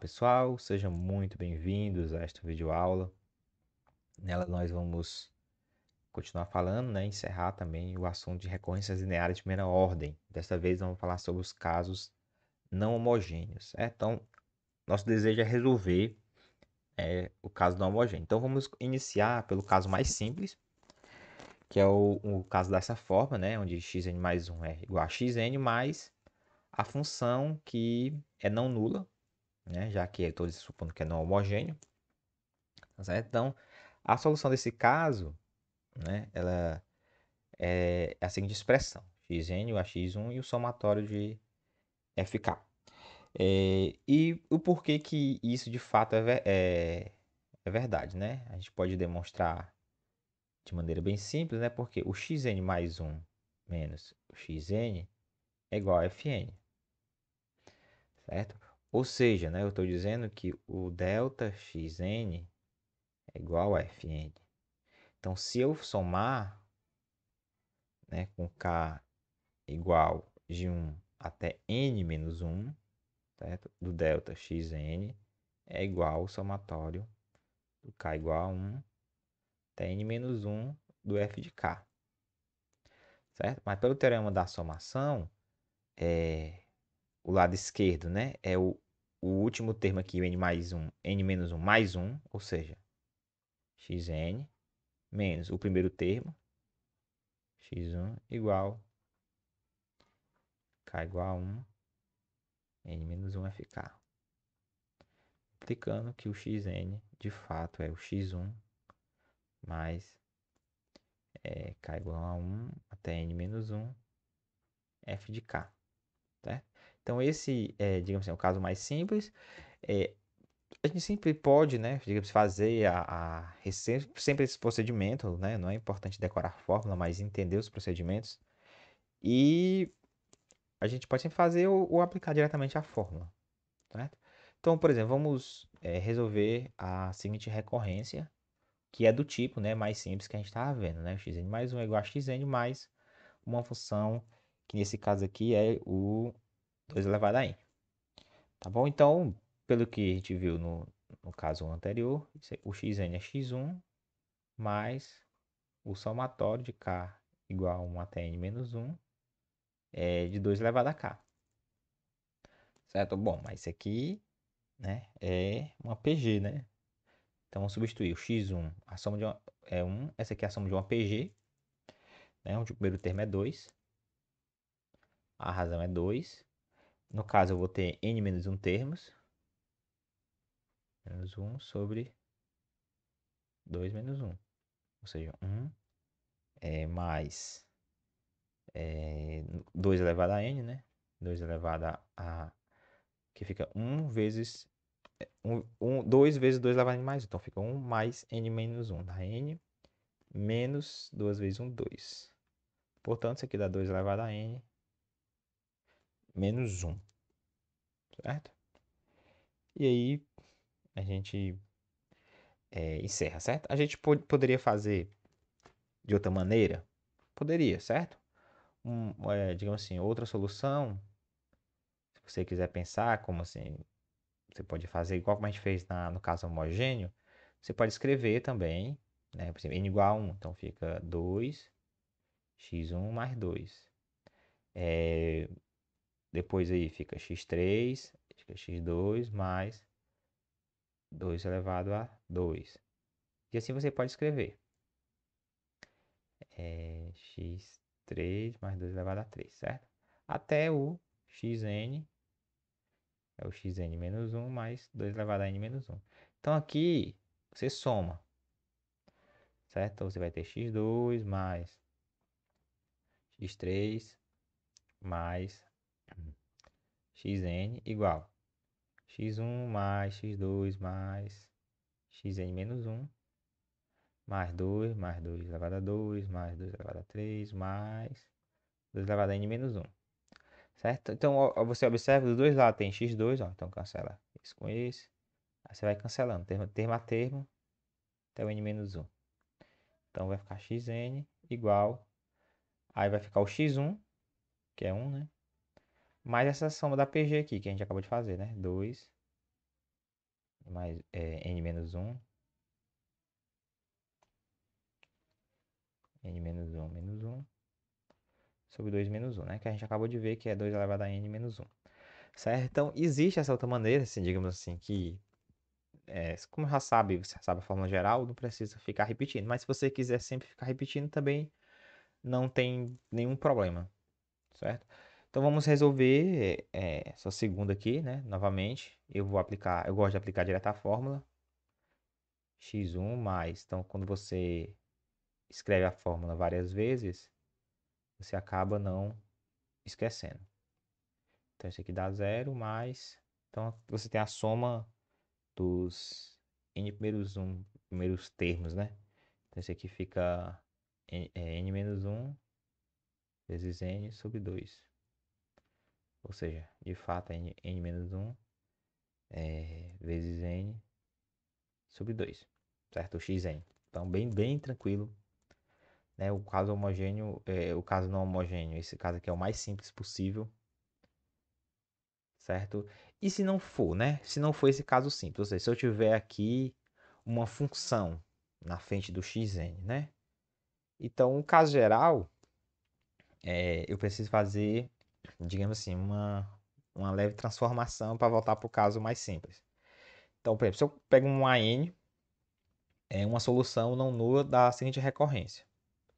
pessoal, sejam muito bem-vindos a esta videoaula. Nela nós vamos continuar falando, encerrar também o assunto de recorrências lineares de primeira ordem. Desta vez vamos falar sobre os casos não homogêneos, certo? Então, nosso desejo é resolver o caso não homogêneo. Então, vamos iniciar pelo caso mais simples, que é o caso dessa forma, onde xn mais 1 é igual a xn mais a função que é não nula, já que eu estou supondo que é não homogêneo. Tá certo? Então, a solução desse caso, ela é a seguinte expressão: xn igual a x1 e o somatório de fk. E o porquê que isso de fato é verdade, A gente pode demonstrar de maneira bem simples, Porque o xn mais 1 menos o xn é igual a fn, certo? Ou seja, eu estou dizendo que o delta xn é igual a fn. Então, se eu somar, com k igual de 1 até n menos 1, certo? Do delta xn é igual ao somatório do k igual a 1 até n menos 1 do f de k, certo? Mas pelo teorema da somação, o lado esquerdo, é o último termo aqui, o n mais 1, n menos 1 mais 1, ou seja, xn, menos o primeiro termo, x1 igual k igual a 1, n menos 1 fk. Implicando que o xn de fato é o x1 mais k igual a 1 até n menos 1 f de k, certo? Então esse é, digamos assim, o caso mais simples. A gente sempre pode, digamos, fazer sempre esse procedimento, Não é importante decorar a fórmula, mas entender os procedimentos. E a gente pode sempre fazer ou aplicar diretamente a fórmula, certo? Então, por exemplo, vamos resolver a seguinte recorrência, que é do tipo, mais simples que a gente estava vendo, O xn mais 1 é igual a xn mais uma função que nesse caso aqui é o 2 elevado a n. Tá bom? Então, pelo que a gente viu no caso anterior, o xn é x1 mais o somatório de k igual a 1 até n menos 1 de 2 elevado a k. Certo? Bom, mas isso aqui, é uma PG, Então, vamos substituir o x1, a soma de é 1, essa aqui é a soma de uma PG, onde o primeiro termo é 2, a razão é 2. No caso, eu vou ter n menos 1 termos, menos 1 sobre 2 menos 1, ou seja, 1 mais 2 elevado a n, 2 elevado que fica 1 vezes 2 vezes 2 elevado a n mais 1, então fica 1 mais n menos 1, dá n menos 2 vezes 1, 2. Portanto, isso aqui dá 2 elevado a n menos 1, certo? E aí a gente encerra, certo? A gente poderia fazer de outra maneira? Poderia, certo? Digamos assim, outra solução, se você quiser pensar como assim, você pode fazer igual como a gente fez no caso homogêneo, você pode escrever também, Por exemplo, n igual a 1, então fica 2 x1 mais 2. Depois aí fica x3, fica x2 mais 2 elevado a 2. E assim você pode escrever x3 mais 2 elevado a 3, certo? Até o xn, é o xn menos 1 mais 2 elevado a n menos 1. Então aqui você soma, certo? Então você vai ter x2 mais x3 mais xn igual x1 mais x2 mais xn menos 1 mais 2 elevado a 2 mais 2 elevado a 3 mais 2 elevado a n menos 1, certo? Então você observa dos dois lados tem x2, ó, então cancela isso com esse. Aí você vai cancelando termo a termo até o n menos 1. Então vai ficar xn igual, aí vai ficar o x1, que é 1, mais essa soma da PG aqui, que a gente acabou de fazer, 2 mais n menos 1, n menos 1 menos 1, sobre 2 menos 1, né? Que a gente acabou de ver que é 2 elevado a n menos 1. Certo? Então, existe essa outra maneira, assim, digamos assim, que, como já sabe, você sabe a fórmula geral, não precisa ficar repetindo. Mas se você quiser sempre ficar repetindo, também não tem nenhum problema, certo? Então, vamos resolver essa segunda aqui, né? Novamente, eu gosto de aplicar direto a fórmula, x1 mais. Então, quando você escreve a fórmula várias vezes, você acaba não esquecendo. Então, isso aqui dá zero mais. Então, você tem a soma dos primeiros termos, né? Então, esse aqui fica n menos 1 vezes n sobre 2. Ou seja, de fato, é n menos 1 vezes n sobre 2. Certo? O xn. Então, bem tranquilo. Né? O caso homogêneo, o caso não homogêneo, esse caso aqui é o mais simples possível. Certo? E se não for, né? Se não for esse caso simples, ou seja, se eu tiver aqui uma função na frente do xn, né? Então, o caso geral, eu preciso fazer, digamos assim, uma leve transformação para voltar para o caso mais simples. Então, por exemplo, se eu pego um AN, é uma solução não nula da seguinte recorrência,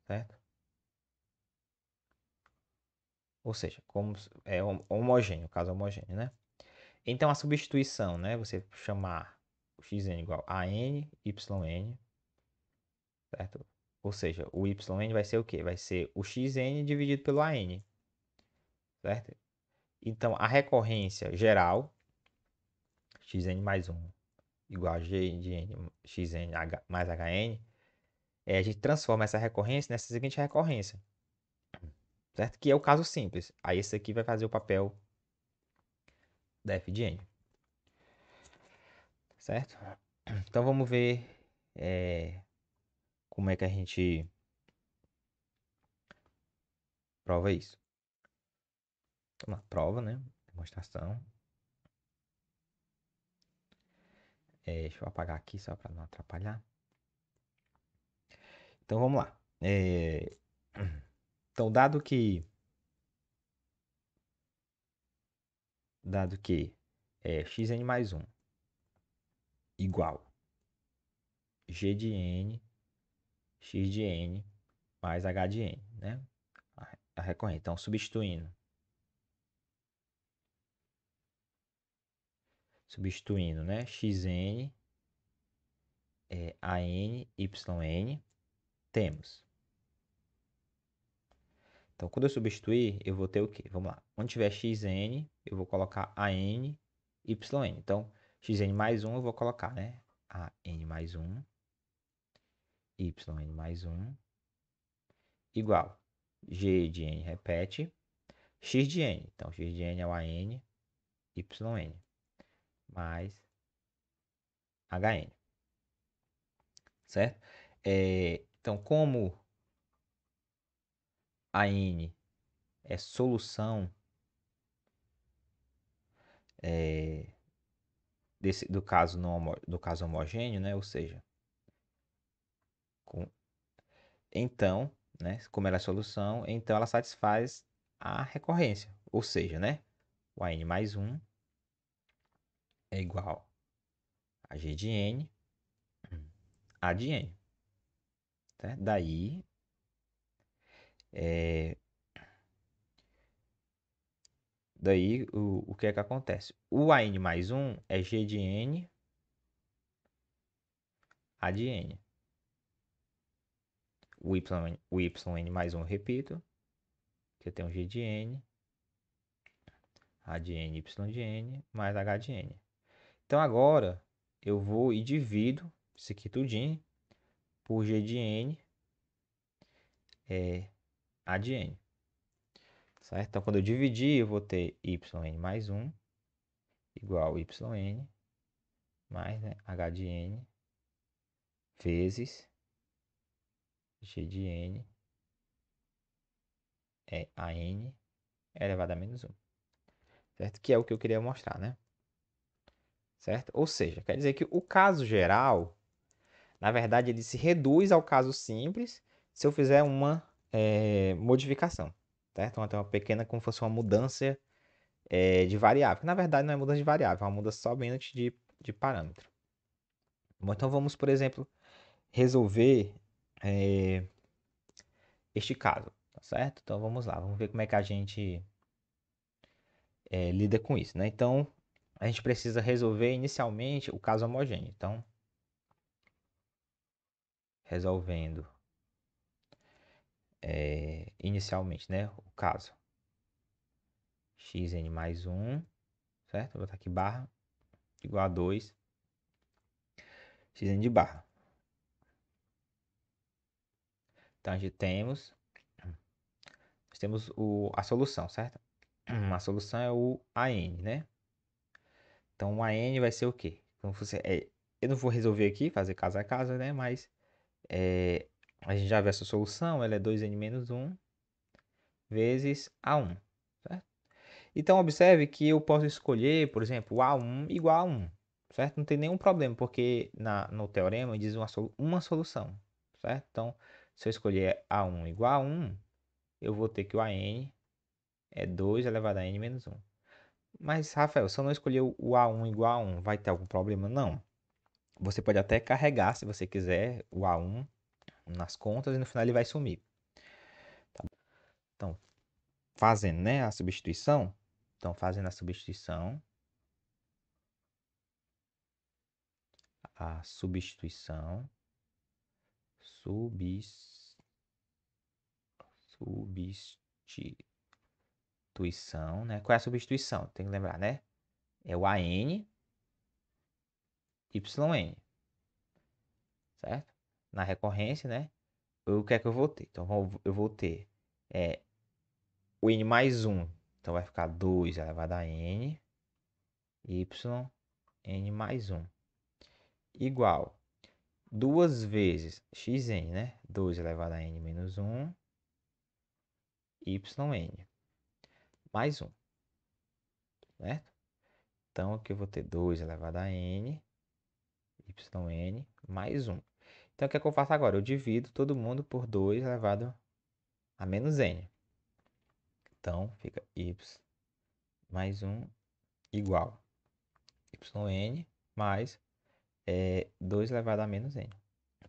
certo? Ou seja, como é homogêneo, caso homogêneo, né? Então, a substituição, né? Você chamar o xn igual a n, yn, certo? Ou seja, o yn vai ser o quê? Vai ser o xn dividido pelo an, certo? Então, a recorrência geral, xn mais 1 igual a g de n xn mais hn, a gente transforma essa recorrência nessa seguinte recorrência, certo? Que é o caso simples. Aí esse aqui vai fazer o papel da f de n, certo? Então, vamos ver como é que a gente prova isso. Então, na prova, né? Demonstração. Deixa eu apagar aqui só para não atrapalhar. Então vamos lá. Então, dado que xn mais 1 igual g de n, x de n mais h de n, né? A recorrente. Então, substituindo, né? xn, an, yn, temos. Então, quando eu substituir, eu vou ter o quê? Vamos lá. Quando tiver xn, eu vou colocar an, yn. Então, xn mais 1 eu vou colocar, né? an mais 1, yn mais 1, igual. G de n repete. X de n. Então, x de n é o an, yn, mais hn. Certo? Então, como a n é solução do caso do caso homogêneo, né? Ou seja, com, então, né? Como ela é solução, então ela satisfaz a recorrência. Ou seja, né? O an mais 1 é igual a g de n, a de n. Tá? É, daí o que é que acontece? O an mais 1 é g de n, a de n. O yn mais 1, repito, que eu tenho g de n, a de n, y de n, mais h de n. Então agora eu vou e divido isso aqui tudinho por g de n, a de n. Certo? Então quando eu dividir, eu vou ter yn mais 1 igual yn mais, né, h de n vezes g de n a n elevado a menos 1. Certo? Que é o que eu queria mostrar, né? certo? Ou seja, quer dizer que o caso geral, na verdade, ele se reduz ao caso simples se eu fizer uma modificação, certo? Então, tem uma pequena, como se fosse uma mudança de variável. Que, na verdade, não é mudança de variável, é uma mudança somente de parâmetro. Bom, então, vamos, por exemplo, resolver este caso, tá certo? Então, vamos lá, vamos ver como é que a gente lida com isso, né? Então, a gente precisa resolver inicialmente o caso homogêneo. Então, resolvendo inicialmente, né, o caso xn mais 1, certo? Vou botar aqui barra igual a 2 xn de barra. Então, nós temos a solução, certo? A solução é o AN, né? Então, o AN vai ser o quê? Então, eu não vou resolver aqui, fazer caso a caso, né? Mas a gente já vê essa solução, ela é 2n menos 1 vezes A1, certo? Então, observe que eu posso escolher, por exemplo, o A1 igual a 1, certo? Não tem nenhum problema, porque no teorema diz uma solução, certo? Então, se eu escolher A1 igual a 1, eu vou ter que o AN é 2 elevado a n menos 1. Mas, Rafael, se eu não escolher o A1 igual a 1, vai ter algum problema? Não. Você pode até carregar, se você quiser, o A1 nas contas e no final ele vai sumir. Tá? Então, fazendo, né, a substituição. Então, fazendo a substituição, né? Qual é a substituição? Tem que lembrar, né? É o AN, YN, certo? Na recorrência, né? O que é que eu vou ter? Então, eu vou ter o N mais 1. Então, vai ficar 2 elevado a N, YN mais 1. Igual duas vezes xn, né? 2 elevado a N menos 1, YN mais 1, certo? Então, aqui eu vou ter 2 elevado a N, YN mais 1. Então, o que é que eu faço agora? Eu divido todo mundo por 2 elevado a menos N. Então, fica Y mais 1 igual YN mais 2 elevado a menos N.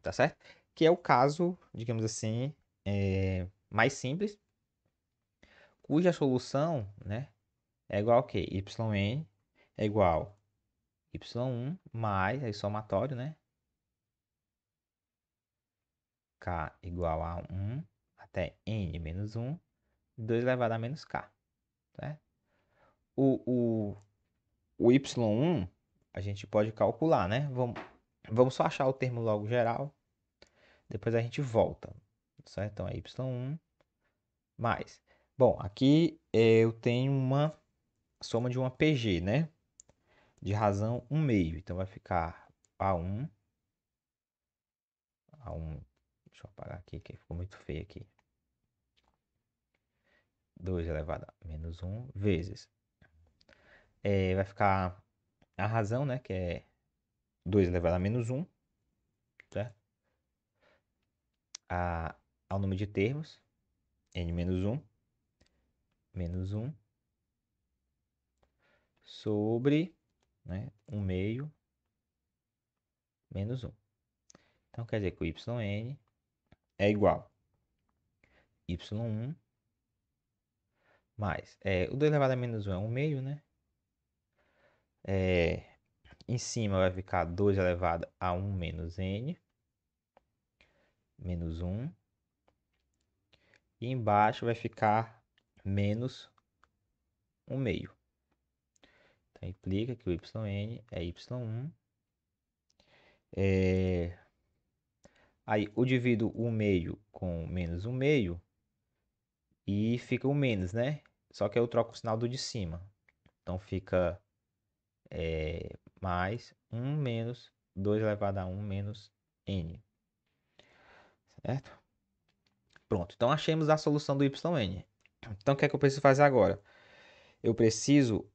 Tá certo? Que é o caso, digamos assim, mais simples, cuja solução, né, é igual a quê? YN é igual a Y1 mais, aí somatório, né? K igual a 1 até N menos 1, 2 elevado a menos K, certo? O Y1 a gente pode calcular, né? Vamos só achar o termo logo geral, depois a gente volta, certo? Então é Y1 mais. Bom, aqui eu tenho uma soma de uma PG, né? De razão 1 meio. Então vai ficar A1. Deixa eu apagar aqui, que ficou muito feio aqui. 2 elevado a menos 1 vezes. Vai ficar a razão, né? Que é 2 elevado a menos 1, certo? Ao número de termos, n menos 1, menos 1, sobre, né, 1 meio, menos 1. Então, quer dizer que o yn é igual a y1 mais, o 2 elevado a menos 1 é 1 meio, né? Em cima vai ficar 2 elevado a 1 menos n, menos 1. E embaixo vai ficar menos 1 meio. Então, implica que o yn é y1. Aí, eu divido 1 meio com menos 1 meio e fica o menos, né? Só que eu troco o sinal do de cima. Então, fica mais 1 menos 2 elevado a 1 menos n. Certo? Pronto. Então, achamos a solução do yn. Então, o que é que eu preciso fazer agora? Eu preciso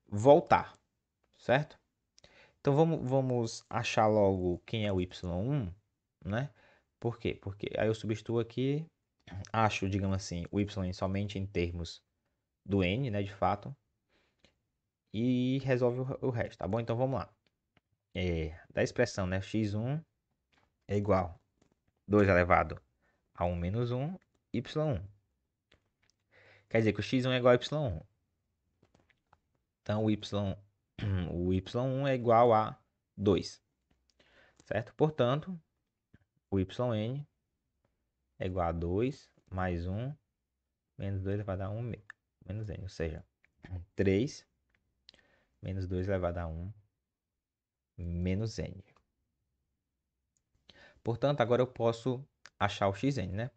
voltar, certo? Então vamos achar logo quem é o y1, né? Por quê? Porque aí eu substituo aqui, acho, digamos assim, o y somente em termos do n, né, de fato, e resolve o resto, tá bom? Então vamos lá. Da expressão, né, x1 é igual a 2 elevado a 1 menos 1, y1. Quer dizer que o x1 é igual a y1. Então o y1 é igual a 2, certo? Portanto, o yn é igual a 2 mais 1 menos 2 elevado a 1 menos n. Ou seja, 3 menos 2 elevado a 1 menos n. Portanto, agora eu posso achar o xn, né?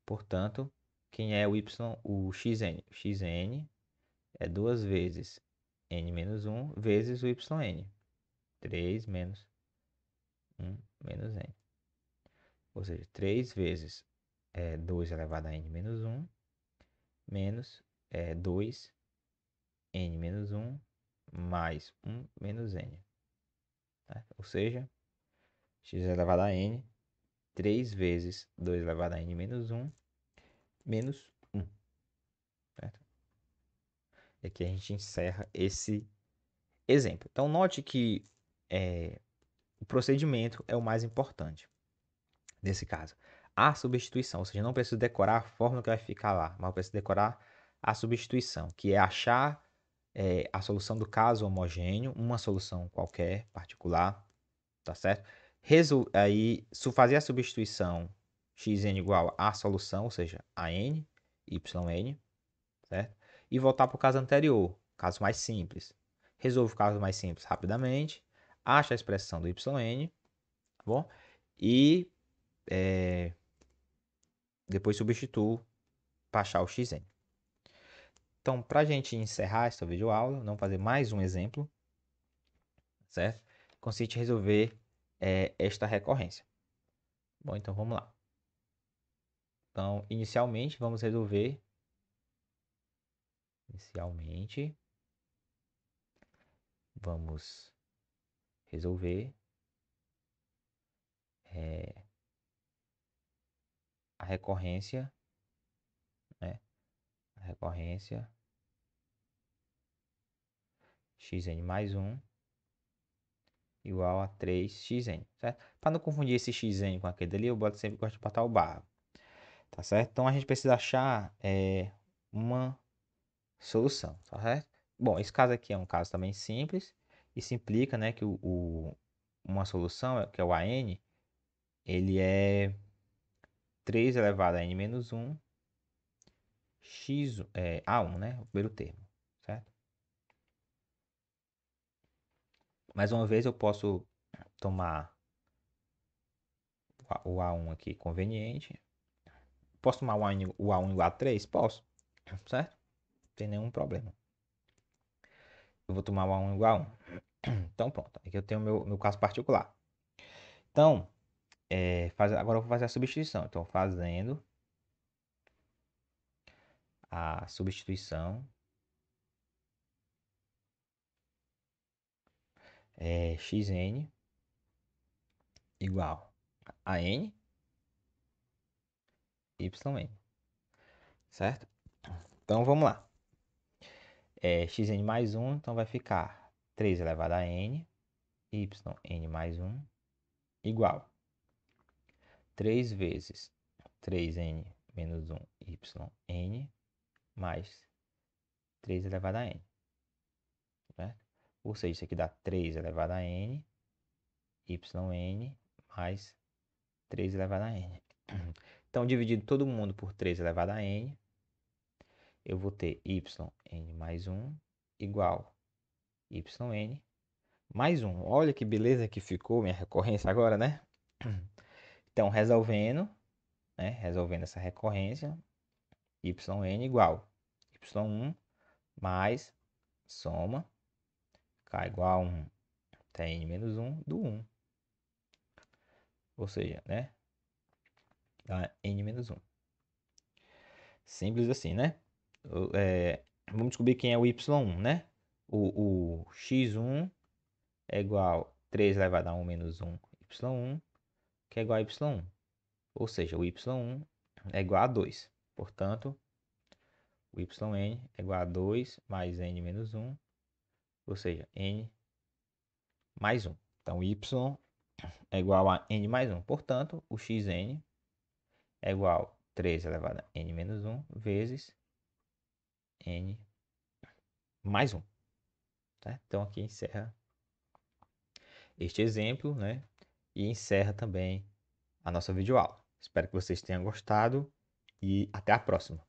Portanto, quem é o y? O xn. O xn é 2 vezes n menos 1 vezes o yn. 3 menos 1 menos n. Ou seja, 3 vezes 2 elevado a n menos 1 menos 2 n menos 1 mais 1 menos n. Tá? Ou seja, x elevado a n, 3 vezes 2 elevado a n menos 1 menos 1. Certo? E aqui a gente encerra esse exemplo. Então, note que o procedimento é o mais importante nesse caso. A substituição, ou seja, não preciso decorar a fórmula que vai ficar lá, mas eu preciso decorar a substituição, que é achar a solução do caso homogêneo, uma solução qualquer, particular, tá certo? Aí, fazer a substituição xn igual à solução, ou seja, a n, yn, certo? E voltar para o caso anterior, caso mais simples. Resolvo o caso mais simples rapidamente, acho a expressão do yn, tá bom? E depois substituo para achar o xn. Então, para a gente encerrar essa videoaula, vamos fazer mais um exemplo, certo? Consiste em resolver esta recorrência. Bom, então vamos lá. Então, inicialmente, vamos resolver. A recorrência, né? A recorrência xn mais 1 igual a 3xn, certo? Para não confundir esse xn com aquele ali, eu sempre gosto de botar o barra, tá certo? Então a gente precisa achar uma solução, tá certo? Bom, esse caso aqui é um caso também simples. Isso implica, né, que uma solução, que é o AN, ele é 3 elevado a n menos 1 A1, né? O primeiro termo, certo? Mais uma vez eu posso tomar o A1 aqui conveniente. Posso tomar o A1 igual a 3? Posso, certo? Não tem nenhum problema. Eu vou tomar o A1 igual a 1. Então pronto, aqui eu tenho meu caso particular. Então, agora eu vou fazer a substituição. Então, fazendo a substituição xn igual a n, yn, certo? Então, vamos lá. Xn mais 1, então vai ficar 3 elevado a n, yn mais 1, igual 3 vezes 3n menos 1, yn, mais 3 elevado a n, certo? Ou seja, isso aqui dá 3 elevado a n, yn, mais 3 elevado a n. Então, dividido todo mundo por 3 elevado a n, eu vou ter yn mais 1 igual yn mais 1. Olha que beleza que ficou minha recorrência agora, né? Então, resolvendo essa recorrência, yn igual y1 mais soma k igual a 1 até n menos 1 do 1. Ou seja, né? N menos 1. Simples assim, né? Vamos descobrir quem é o y1, né? O x1 é igual a 3 elevado a 1 menos 1 y1, que é igual a y1. Ou seja, o y1 é igual a 2. Portanto, o yn é igual a 2 mais n menos 1, ou seja, n mais 1. Então, y é igual a n mais 1. Portanto, o xn é igual a 3 elevado a n menos 1 vezes n mais 1. Tá? Então, aqui encerra este exemplo, né? E encerra também a nossa videoaula. Espero que vocês tenham gostado e até a próxima.